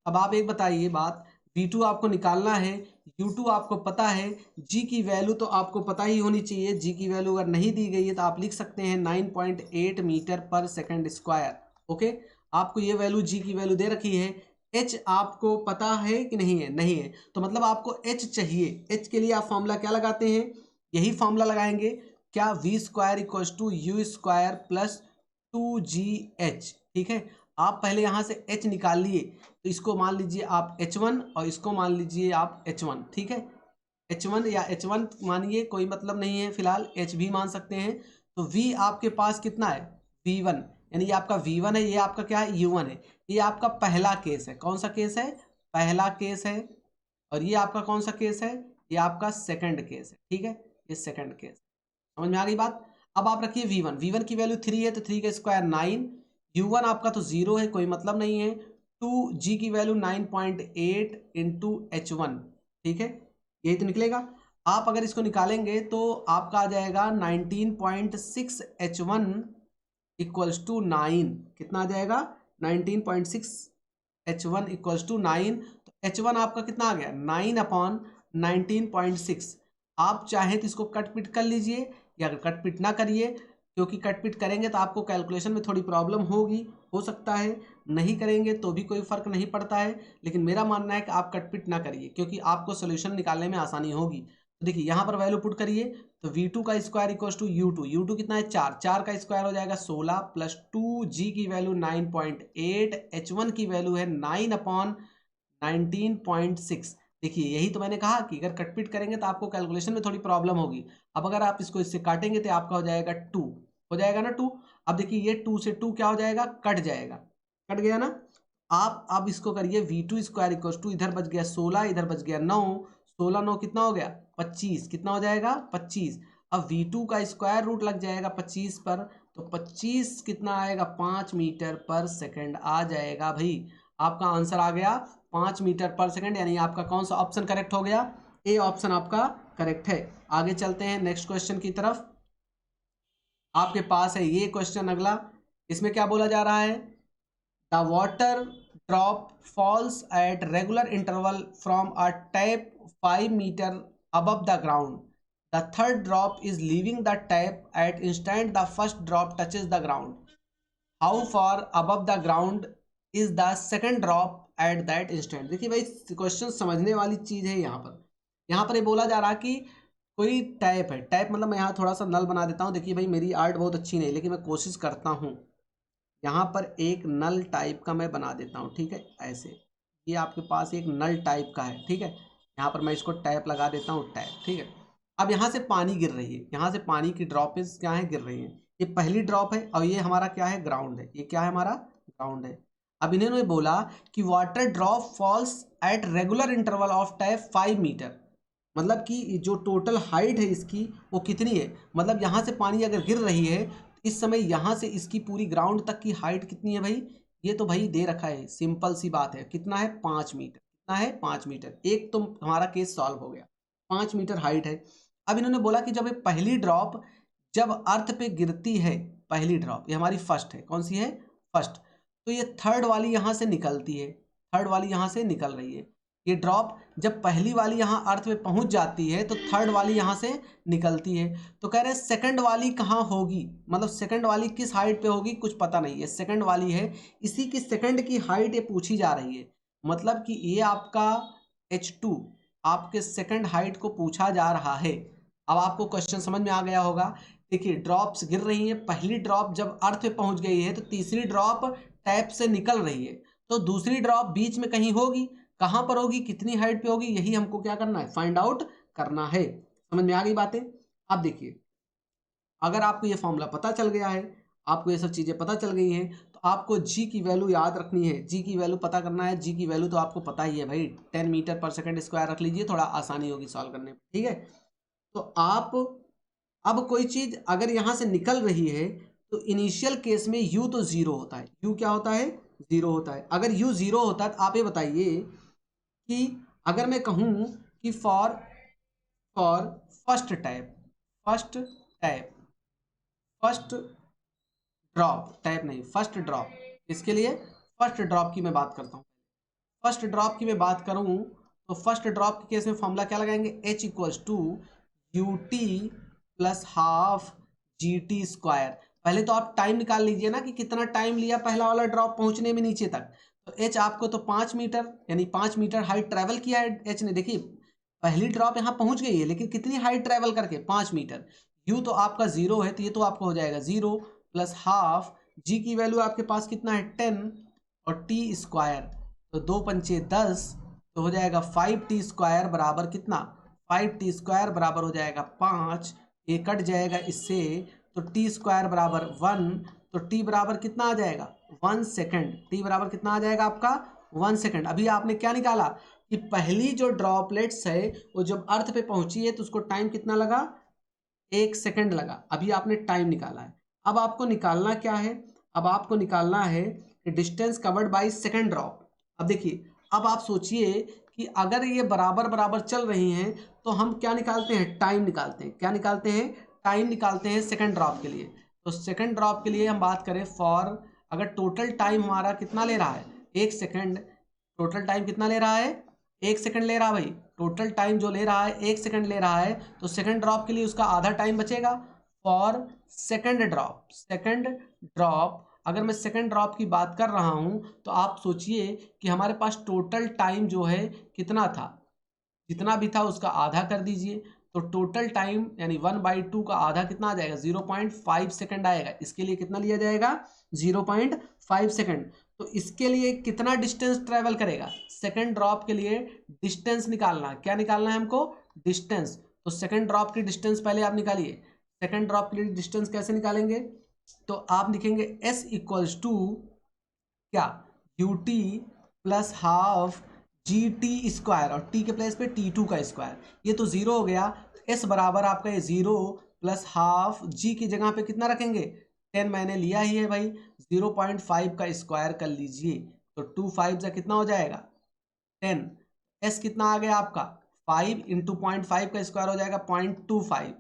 अब आप एक बताइए बात, v2 आपको निकालना है, u2 आपको पता है, g की वैल्यू तो आपको पता ही होनी चाहिए। g की वैल्यू अगर नहीं दी गई है तो आप लिख सकते हैं 9.8 metre per second square. Okay, आपको ये वैल्यू g की वैल्यू दे रखी है। h आपको पता है कि नहीं है, नहीं है, तो मतलब आपको h चाहिए। h के लिए आप फॉर्मूला क्या लगाते हैं, यही फॉर्मूला लगाएंगे, क्या v square equals to you square plus 2gh। ठीक है, आप पहले यहाँ से h निकाल लिए, तो इसको मान लीजिए आप h1 और इसको मान लीजिए आप h1। ठीक है, h1 या h1 मानिए, कोई मतलब नहीं है, फिलहाल h भी मान सकते हैं। तो v आपके पास कितना है v1, यानी ये आपका v1 है, ये आपका क्या है u1 है। ये आपका पहला केस है, कौन सा केस है, पहला केस है। और ये आपका कौन सा केस है, ये आपका सेकंड केस है। ठीक है, ये सेकंड केस, समझ में आ गई बात। अब आप रखिए v1 की वैल्यू 3 है, तो 3 का स्क्वायर 9, u1 आपका तो 0 है, कोई मतलब नहीं है। 2g की वैल्यू 9.8 इंटू h1। ठीक है, यही तो निकलेगा। आप अगर इसको निकालेंगे तो आपका आ जाएगा 19.6 h1 इक्वल्स टू 9। कितना आ जाएगा 19.6 h1 इक्वल्स टू 9। तो h1 आपका कितना आ गया 9/19.6। आप चाहें तो इसको कट पिट कर लीजिए, या अगर कट पिट ना करिए, क्योंकि कट पिट करेंगे तो आपको कैलकुलेशन में थोड़ी प्रॉब्लम होगी, हो सकता है नहीं करेंगे तो भी कोई फर्क नहीं पड़ता है। लेकिन मेरा मानना है कि आप कट पिट ना करिए, क्योंकि आपको सोल्यूशन निकालने में आसानी होगी। तो देखिए यहाँ पर वैल्यू पुट करिए, तो v2 का स्क्वायर इक्वल्स टू u2 कितना है 4, 4 का स्क्वायर हो जाएगा 16 प्लस 2g की वैल्यू 9.8, h1 की वैल्यू है 9/19.6। देखिए यही तो मैंने कहा कि अगर कटपिट करेंगे तो आपको कैलकुलेशन में थोड़ी प्रॉब्लम होगी। अब अगर आप इसको इससे काटेंगे तो आपका हो जाएगा 2, हो जाएगा ना 2। अब देखिए ये 2 से 2 क्या हो जाएगा, कट जाएगा, कट गया ना। आप अब इसको करिए v2 स्क्वायर इक्वल्स टू, इधर बच गया 16, इधर बच गया 9, 16 9 कितना हो गया 25, कितना हो जाएगा 25। अब v2 का स्क्वायर रूट लग जाएगा 25 पर, तो 25 कितना आएगा 5 मीटर पर सेकंड आ जाएगा भाई। आपका आंसर आ गया 5 मीटर पर सेकंड, यानी आपका कौन सा ऑप्शन करेक्ट हो गया, ए ऑप्शन आपका करेक्ट है। आगे चलते हैं नेक्स्ट क्वेश्चन की तरफ। आपके पास है ये क्वेश्चन अगला, इसमें क्या बोला जा रहा है, the water drop falls at regular interval from a tap 5 metre above the ground. The third drop is leaving the tap at instant the first drop touches the ground. How far above the ground is the second drop at that instant? देखिए भाई question समझने वाली चीज है। यहाँ पर ये बोला जा रहा है कि कोई टैप है, टैप मतलब मैं यहाँ थोड़ा सा नल बना देता हूँ। देखिए भाई मेरी आर्ट बहुत अच्छी नहीं, लेकिन मैं कोशिश करता हूँ। यहाँ पर एक नल टाइप का मैं बना देता हूँ, ठीक है, ऐसे ये आपके पास एक नल टाइप का है, ठीक है। यहाँ पर मैं इसको टैप लगा देता हूँ, टैप, ठीक है। अब यहाँ से पानी गिर रही है, यहाँ से पानी की ड्रॉपेज क्या है, गिर रही है। ये पहली ड्रॉप है और ये हमारा क्या है, ग्राउंड है। ये क्या है, हमारा ग्राउंड है। अब इन्होंने बोला कि water drop falls at regular interval of tap 5 metre, मतलब कि जो टोटल हाइट है इसकी वो कितनी है, मतलब यहाँ से पानी अगर गिर रही है इस समय यहाँ से इसकी पूरी ग्राउंड तक की हाइट कितनी है भाई, ये तो भाई दे रखा है, सिंपल सी बात है, कितना है 5 मीटर, कितना है 5 मीटर। एक तो हमारा केस सॉल्व हो गया, 5 मीटर हाइट है। अब इन्होंने बोला कि जब ये पहली ड्रॉप जब अर्थ पे गिरती है, पहली ड्रॉप ये हमारी फर्स्ट है, कौन सी है, फर्स्ट, तो ये थर्ड वाली यहाँ से निकलती है, थर्ड वाली यहाँ से निकल रही है। ये ड्रॉप जब पहली वाली यहाँ अर्थ में पहुंच जाती है तो थर्ड वाली यहाँ से निकलती है। तो कह रहे हैं सेकंड वाली कहाँ होगी, मतलब सेकंड वाली किस हाइट पे होगी, कुछ पता नहीं है, सेकंड वाली है, इसी की सेकंड की हाइट ये पूछी जा रही है। मतलब कि ये आपका H2 आपके सेकंड हाइट को पूछा जा रहा है। अब आपको क्वेश्चन समझ में आ गया होगा। देखिए ड्रॉप्स गिर रही हैं, पहली ड्रॉप जब अर्थ पे पहुंच गई है तो तीसरी ड्रॉप टैप से निकल रही है, तो दूसरी ड्रॉप बीच में कहीं होगी, कहां पर होगी, कितनी हाइट पे होगी, यही हमको क्या करना है, फाइंड आउट करना है। समझ में आ गई बातें? अब देखिए, अगर आपको ये फॉर्मूला पता चल गया है, आपको ये सब चीज़ें पता चल गई हैं, तो आपको जी की वैल्यू याद रखनी है, जी की वैल्यू पता करना है। जी की वैल्यू तो आपको पता ही है भाई, 10 मीटर पर सेकंड स्क्वायर रख लीजिए, थोड़ा आसानी होगी सॉल्व करने में, ठीक है। तो आप अब कोई चीज़ अगर यहाँ से निकल रही है, तो इनिशियल केस में यू तो ज़ीरो होता है, यू क्या होता है, ज़ीरो होता है। अगर यू ज़ीरो होता है तो आप ये बताइए कि अगर मैं कहूँ कि for for first tap, first tap, first drop, tap नहीं, फर्स्ट ड्रॉप, इसके लिए फर्स्ट ड्रॉप की मैं बात करता हूँ। फर्स्ट ड्रॉप की मैं बात करूँ तो फर्स्ट ड्रॉप के केस में फॉर्मूला क्या लगाएंगे, H equals to u t plus half G T square. पहले तो आप टाइम निकाल लीजिए ना कि कितना टाइम लिया पहला वाला ड्रॉप पहुंचने में नीचे तक। तो H आपको तो 5 मीटर, यानी 5 मीटर हाइट ट्रेवल किया है H ने। देखिए पहली ड्रॉप यहाँ पहुंच गई है, लेकिन कितनी हाइट ट्रेवल करके, 5 मीटर। U तो आपका जीरो है, तो ये तो आपको हो जाएगा जीरो प्लस हाफ, जी की वैल्यू आपके पास कितना है 10, और टी स्क्वायर, तो 2 पंचे 10, तो हो जाएगा 5t स्क्वायर बराबर कितना, 5t स्क्वायर बराबर हो जाएगा 5, ये कट जाएगा इससे, तो t स्क्वायर बराबर 1, तो t बराबर कितना आ जाएगा 1 सेकेंड, t बराबर कितना आ जाएगा आपका 1 सेकेंड। अभी आपने क्या निकाला कि पहली जो ड्रॉपलेट्स है वो जब अर्थ पे पहुंची है तो उसको टाइम कितना लगा, 1 सेकेंड लगा। अभी आपने टाइम निकाला है। अब आपको निकालना क्या है, अब आपको निकालना है कि distance covered by second drop. अब देखिए, अब आप सोचिए कि अगर ये बराबर बराबर चल रही हैं तो हम क्या निकालते हैं, टाइम निकालते हैं। क्या निकालते हैं, टाइम निकालते हैं सेकेंड ड्रॉप के लिए। तो सेकेंड ड्रॉप के लिए हम बात करें फॉर, अगर टोटल टाइम हमारा कितना ले रहा है, 1 सेकेंड, टोटल टाइम कितना ले रहा है, 1 सेकेंड ले रहा है भाई। टोटल टाइम जो ले रहा है 1 सेकेंड ले रहा है, तो सेकेंड ड्रॉप के लिए उसका आधा टाइम बचेगा। For second drop, second drop, अगर मैं सेकेंड ड्रॉप की बात कर रहा हूं तो आप सोचिए कि हमारे पास टोटल टाइम जो है कितना था, जितना भी था उसका आधा कर दीजिए, तो टोटल टाइम यानी 1/2 का आधा कितना आ जाएगा, 0.5 सेकेंड आएगा। इसके लिए कितना लिया जाएगा, 0.5 सेकेंड। तो इसके लिए कितना डिस्टेंस ट्रेवल करेगा, सेकेंड ड्रॉप के लिए डिस्टेंस निकालना, क्या निकालना है हमको, डिस्टेंस। तो सेकेंड ड्रॉप की डिस्टेंस पहले आप निकालिए। सेकेंड ड्रॉप के लिए डिस्टेंस कैसे निकालेंगे, तो आप लिखेंगे S इक्वल्स टू क्या, you t plus half G T square, और टी के प्लेस पे T2 का स्क्वायर, ये तो जीरो हो गया। एस बराबर आपका ये जीरो प्लस हाफ, जी की जगह पे कितना रखेंगे, 10 मैंने लिया ही है भाई, 0.5 का स्क्वायर कर लीजिए, तो 2 5 से कितना हो जाएगा 10। एस कितना आ गया आपका 5 इंटू 0.5 का स्क्वायर हो जाएगा 0.25,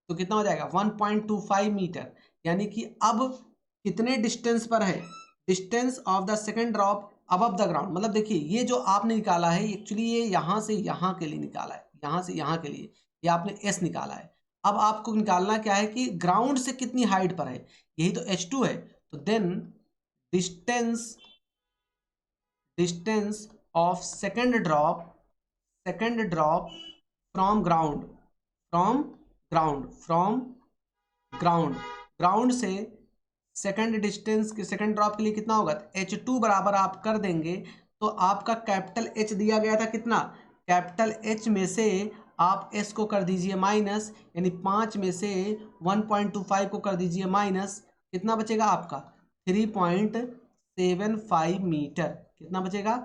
तो कितना हो जाएगा 1.25 मीटर। यानी कि अब कितने डिस्टेंस पर है, distance of the second drop above the ground. मतलब देखिए ये जो आपने निकाला है एक्चुअली ये यहाँ से यहाँ के लिए निकाला है, यहाँ से यहाँ के लिए ये आपने एस निकाला है। अब आपको निकालना क्या है कि ग्राउंड से कितनी हाइट पर है, यही तो H2 है। तो then distance, distance of second drop, second drop from ground, from ground, from ground, ground से सेकंड डिस्टेंस के सेकंड ड्रॉप के लिए कितना होगा, H2 बराबर आप कर देंगे। तो आपका कैपिटल H दिया गया था कितना, कैपिटल H में से आप S को कर दीजिए माइनस, यानी 5 में से 1.25 को कर दीजिए माइनस, कितना बचेगा आपका 3.75 मीटर। कितना बचेगा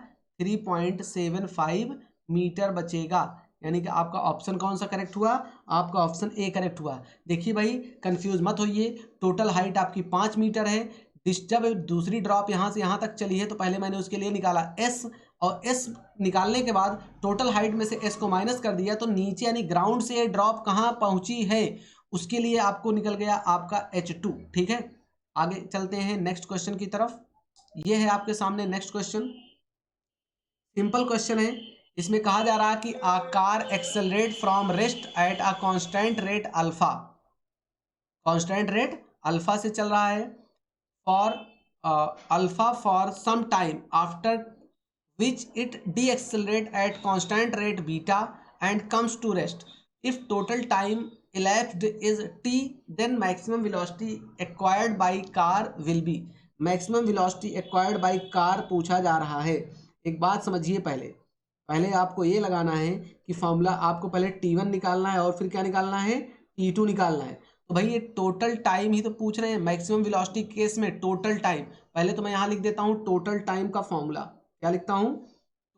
3.75 मीटर बचेगा। यानी कि आपका ऑप्शन कौन सा करेक्ट हुआ, आपका ऑप्शन ए करेक्ट हुआ। देखिए भाई कंफ्यूज मत होइए, टोटल हाइट आपकी 5 मीटर है। जब दूसरी ड्रॉप यहाँ से यहाँ तक चली है तो पहले मैंने उसके लिए निकाला एस, और एस निकालने के बाद टोटल हाइट में से एस को माइनस कर दिया, तो नीचे यानी ग्राउंड से ड्रॉप कहाँ पहुंची है उसके लिए आपको निकल गया आपका H2। ठीक है, आगे चलते हैं नेक्स्ट क्वेश्चन की तरफ। ये है आपके सामने नेक्स्ट क्वेश्चन, सिंपल क्वेश्चन है। इसमें कहा जा रहा है कि a car accelerate from rest at a constant rate alpha, constant rate alpha से चल रहा है, for alpha for some time after which it decelerate at constant rate beta and comes to rest. If total time elapsed is t, then maximum velocity acquired by car will be। Maximum velocity acquired by car पूछा जा रहा है। एक बात समझिए, पहले आपको ये लगाना है कि फॉर्मूला आपको पहले T1 निकालना है और फिर क्या निकालना है, T2 निकालना है। तो भाई ये टोटल टाइम ही तो पूछ रहे हैं मैक्सिमम वेलोसिटी केस में, टोटल टाइम। पहले तो मैं यहाँ लिख देता हूँ टोटल टाइम का फॉर्मूला। क्या लिखता हूँ,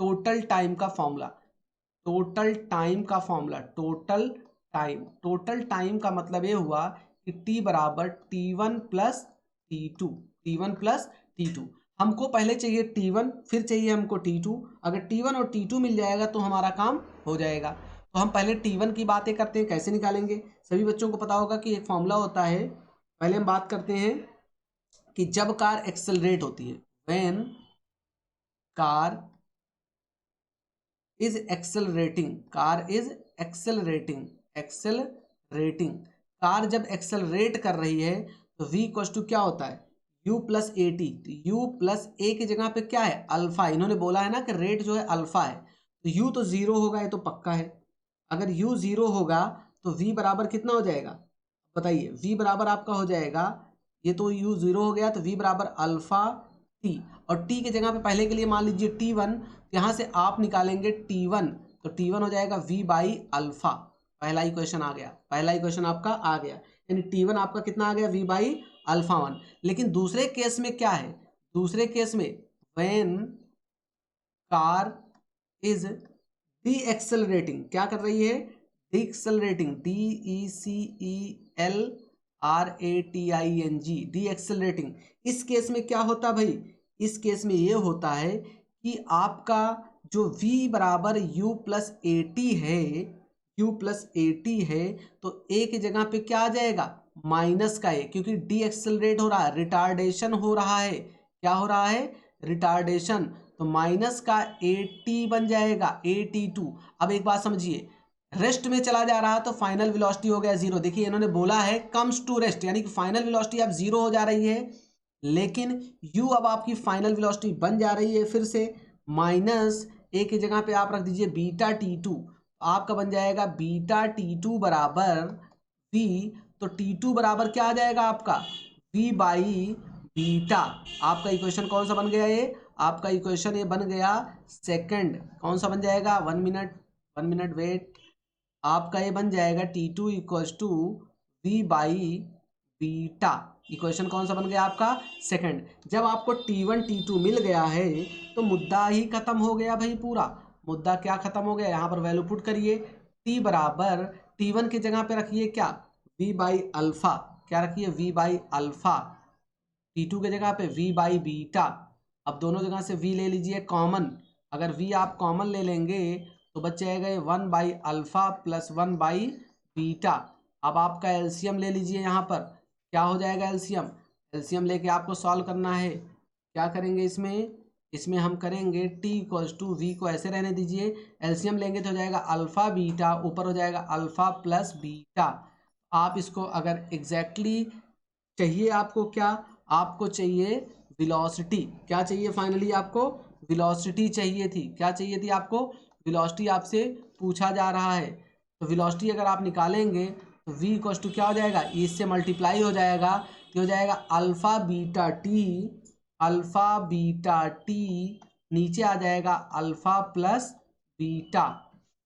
टोटल टाइम का फॉर्मूला। टोटल टाइम का फॉर्मूला, टोटल टाइम का मतलब ये हुआ कि T बराबर T1 plus T2, T1 plus T2। हमको पहले चाहिए T1, फिर चाहिए हमको T2। अगर T1 और T2 मिल जाएगा तो हमारा काम हो जाएगा। तो हम पहले T1 की बातें करते हैं, कैसे निकालेंगे। सभी बच्चों को पता होगा कि एक फॉर्मूला होता है। पहले हम बात करते हैं कि जब कार एक्सेलरेट होती है, when car is accelerating, car जब एक्सेलरेट कर रही है तो v इक्वल टू क्या होता है, u प्लस ए टी। तो u प्लस ए की जगह पे क्या है, अल्फा। इन्होंने बोला है ना कि रेट जो है अल्फा है, तो u तो जीरो होगा, ये तो पक्का है। अगर u जीरो होगा तो v बराबर कितना हो जाएगा, बताइए। v बराबर आपका हो जाएगा, ये तो u जीरो हो गया, तो v बराबर अल्फा t। और t के जगह पे पहले के लिए मान लीजिए T1, यहाँ से आप निकालेंगे T1, तो T1 हो जाएगा v बाई अल्फा। पहला इक्वेशन आ गया, पहला इक्वेशन आपका आ गया, यानी T1 आपका कितना आ गया, v बाई अल्फा 1। लेकिन दूसरे केस में क्या है, दूसरे केस में when car is D accelerating, क्या कर रही है, D accelerating, DECELRATING, D accelerating. इस केस में क्या होता भाई, इस केस में ये होता है कि आपका जो v बराबर u प्लस ए टी है, u प्लस ए टी है, तो a की जगह पे क्या आ जाएगा, माइनस का a, क्योंकि डी एक्सेलरेट हो रहा है, रिटार्डेशन हो रहा है। क्या हो रहा है, रिटार्डेशन। तो माइनस का AT बन जाएगा, AT2। अब एक बात समझिए, रेस्ट में चला जा रहा तो फाइनल वेलोसिटी हो गया जीरो। देखिए इन्होंने बोला है कम्स टू रेस्ट, यानी कि फाइनल वेलोसिटी अब जीरो हो जा रही है, लेकिन u अब आपकी फाइनल वेलोसिटी बन जा रही है फिर से माइनस a की जगह पे आप रख दीजिए बीटा T2। आपका बन जाएगा बीटा T2 बराबर v। तो T2 बराबर क्या आ जाएगा आपका, v बाई बीटा। आपका इक्वेशन कौन सा बन गया, ये आपका इक्वेशन ये बन गया सेकंड। कौन सा बन जाएगा, 1 मिनट वेट। आपका ये बन जाएगा T2 equals to v by beta. Equation कौन सा बन गया आपका, सेकंड। जब आपको T1 T2 मिल गया है तो मुद्दा ही खत्म हो गया भाई, पूरा मुद्दा क्या खत्म हो गया। यहाँ पर वैल्यू पुट करिए, t बराबर T1 की जगह पे रखिए क्या, v बाई अल्फा। क्या रखिए, v बाई अल्फा। T2 के जगह पे v बाई बीटा। अब दोनों जगह से v ले लीजिए कॉमन। अगर v आप कॉमन ले लेंगे तो बच जाएगा 1 by alpha plus 1 by beta. अब आपका एलसीएम ले लीजिए, यहाँ पर क्या हो जाएगा, एलसीएम। एलसीएम लेके आपको सॉल्व करना है। क्या करेंगे इसमें हम करेंगे t इक्वल्स टू v को ऐसे रहने दीजिए, एलसीएम लेंगे तो हो जाएगा अल्फा बीटा, ऊपर हो जाएगा अल्फा प्लस बीटा। आप इसको अगर एग्जैक्टली चाहिए आपको क्या, आपको चाहिए वेलोसिटी। क्या चाहिए फाइनली आपको, वेलोसिटी चाहिए थी। क्या चाहिए थी आपको, वेलोसिटी आपसे पूछा जा रहा है। तो वेलोसिटी अगर आप निकालेंगे तो v इक्वल्स टू क्या हो जाएगा, इससे मल्टीप्लाई हो जाएगा, तो हो जाएगा अल्फा बीटा टी, नीचे आ जाएगा अल्फा प्लस बीटा।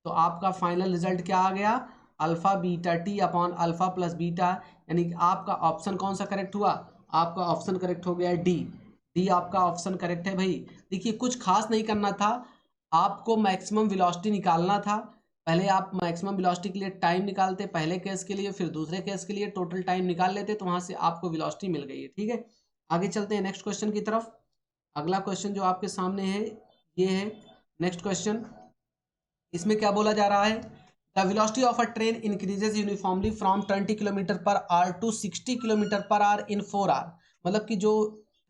तो आपका फाइनल रिजल्ट क्या आ गया, alpha beta T upon alpha plus beta. यानी कि आपका ऑप्शन कौन सा करेक्ट हुआ, आपका ऑप्शन करेक्ट हो गया डी आपका ऑप्शन करेक्ट है भाई। देखिए कुछ खास नहीं करना था, आपको मैक्सिमम वेलोसिटी निकालना था। पहले आप मैक्सिमम वेलोसिटी के लिए टाइम निकालते, पहले केस के लिए, फिर दूसरे केस के लिए टोटल टाइम निकाल लेते, तो वहां से आपको वेलोसिटी मिल गई है। ठीक है, आगे चलते हैं नेक्स्ट क्वेश्चन की तरफ। अगला क्वेश्चन जो आपके सामने है ये है नेक्स्ट क्वेश्चन। इसमें क्या बोला जा रहा है, the velocity of a train increases uniformly from 20 kilometre per hour to 60 kilometre per hour in 4 hour. मतलब कि जो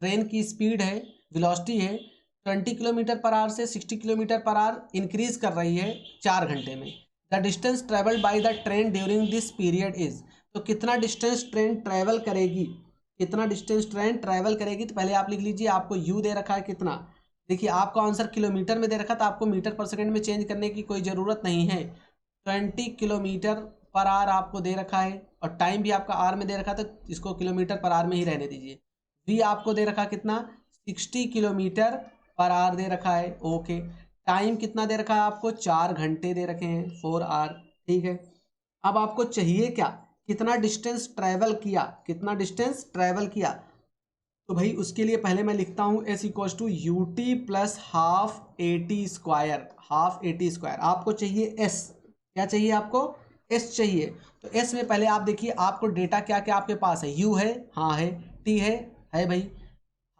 ट्रेन की स्पीड है, वेलोसिटी है, 20 किलोमीटर पर आवर से 60 किलोमीटर पर आवर इंक्रीज कर रही है 4 घंटे में। The distance travelled by the train during this period is. तो कितना डिस्टेंस ट्रेन ट्रेवल करेगी, कितना डिस्टेंस ट्रेन ट्रेवल करेगी। तो पहले आप लिख लीजिए, आपको यू दे रखा है कितना। देखिए आपका आंसर किलोमीटर में दे रखा था, आपको मीटर पर सेकंड में चेंज करने की कोई ज़रूरत नहीं है। 20 किलोमीटर पर आवर आपको दे रखा है और टाइम भी आपका आर में दे रखा था, इसको किलोमीटर पर आवर में ही रहने दीजिए। v आपको दे रखा कितना 60 किलोमीटर पर आवर दे रखा है। ओके, टाइम कितना दे रखा है आपको 4 घंटे दे रखे हैं 4 आवर। ठीक है, अब आपको चाहिए क्या, कितना डिस्टेंस ट्रैवल किया, कितना डिस्टेंस ट्रैवल किया। तो भाई उसके लिए पहले मैं लिखता हूँ s equals to u t plus half a t square, half a t square. आपको चाहिए s, क्या चाहिए आपको s चाहिए। तो s में पहले आप देखिए आपको डेटा क्या क्या आपके पास है, u है, हाँ है, t है भाई,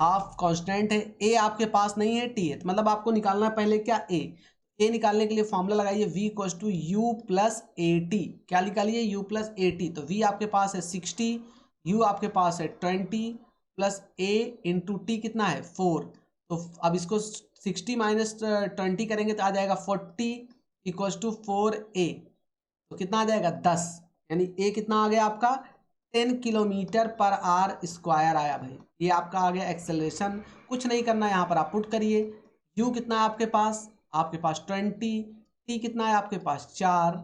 हाफ कांस्टेंट है, a आपके पास नहीं है, t है। तो मतलब आपको निकालना है पहले क्या a निकालने के लिए फॉर्मूला लगाइए v equals to u plus a t. क्या निकालिए u प्लस ए टी। तो v आपके पास है 60, u आपके पास है 20 प्लस a इंटू टी कितना है 4। तो अब इसको 60 माइनस 20 करेंगे तो आ जाएगा 40 इक्वल्स टू 4a। तो कितना आ जाएगा 10, यानी a कितना आ गया आपका 10 किलोमीटर पर आवर स्क्वायर आया भाई। ये आपका आ गया एक्सेलरेशन। कुछ नहीं करना है, यहाँ पर आप पुट करिए। u कितना है आपके पास 20, t कितना है आपके पास 4,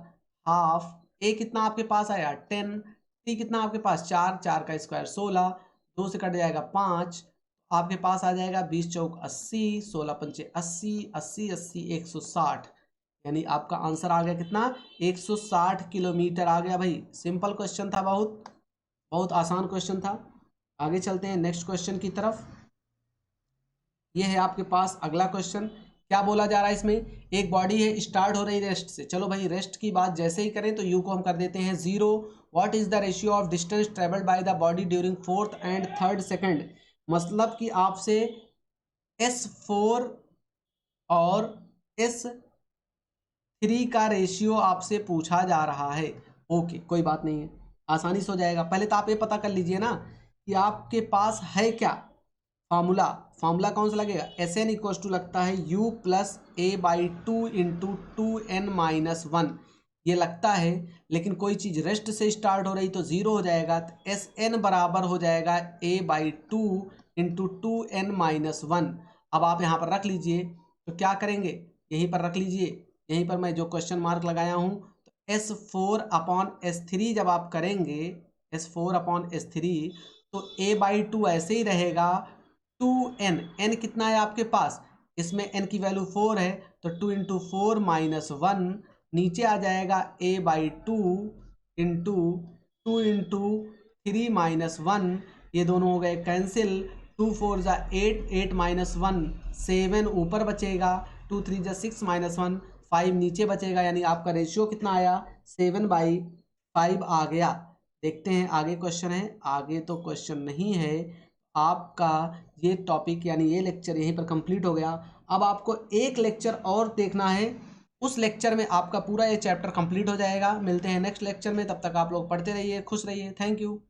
हाफ a कितना आपके पास आया 10, t कितना आपके पास 4, 4 का स्क्वायर 16, 2 से कट जाएगा 5, आपके पास आ जाएगा 20 चौक 80, 16 पंचे 80, 80 80 160, यानी आपका आंसर आ गया कितना 160 किलोमीटर आ गया भाई। सिंपल क्वेश्चन था, बहुत बहुत आसान क्वेश्चन था। आगे चलते हैं नेक्स्ट क्वेश्चन की तरफ। ये है आपके पास अगला क्वेश्चन। क्या बोला जा रहा है इसमें, एक बॉडी है स्टार्ट हो रही रेस्ट से। चलो भाई रेस्ट की बात जैसे ही करें तो यू को हम कर देते हैं 0। What is the ratio of distance travelled by the body during 4th and 3rd second. मतलब कि आपसे S4 और S3 का रेशियो आपसे पूछा जा रहा है। ओके कोई बात नहीं है, आसानी से हो जाएगा। पहले तो आप ये पता कर लीजिए ना कि आपके पास है क्या फार्मूला। फार्मूला कौन सा लगेगा, एस एन इक्वल्स टू लगता है u plus A by 2 into 2n-1 ये लगता है। लेकिन कोई चीज़ रेस्ट से स्टार्ट हो रही तो 0 हो जाएगा, तो एस एन बराबर हो जाएगा a बाई 2 इंटू 2n-1। अब आप यहाँ पर रख लीजिए, तो क्या करेंगे यहीं पर रख लीजिए, यहीं पर मैं जो क्वेश्चन मार्क लगाया हूँ, तो S4/S3 जब आप करेंगे S4/S3 तो a बाई 2 ऐसे ही रहेगा 2n, n कितना है आपके पास, इसमें n की वैल्यू 4 है, तो 2 इंटू 4-1 नीचे आ जाएगा a बाई 2 इंटू 2 इंटू 3-1, ये दोनों हो गए कैंसिल, 2 4 जा 8, 8-1 7 ऊपर बचेगा, 2 3 जा 6-1 5 नीचे बचेगा, यानी आपका रेशियो कितना आया 7/5 आ गया। देखते हैं आगे क्वेश्चन है, आगे तो क्वेश्चन नहीं है। आपका ये टॉपिक यानी ये लेक्चर यहीं पर कंप्लीट हो गया। अब आपको एक लेक्चर और देखना है, उस लेक्चर में आपका पूरा ये चैप्टर कंप्लीट हो जाएगा। मिलते हैं नेक्स्ट लेक्चर में, तब तक आप लोग पढ़ते रहिए, खुश रहिए, थैंक यू।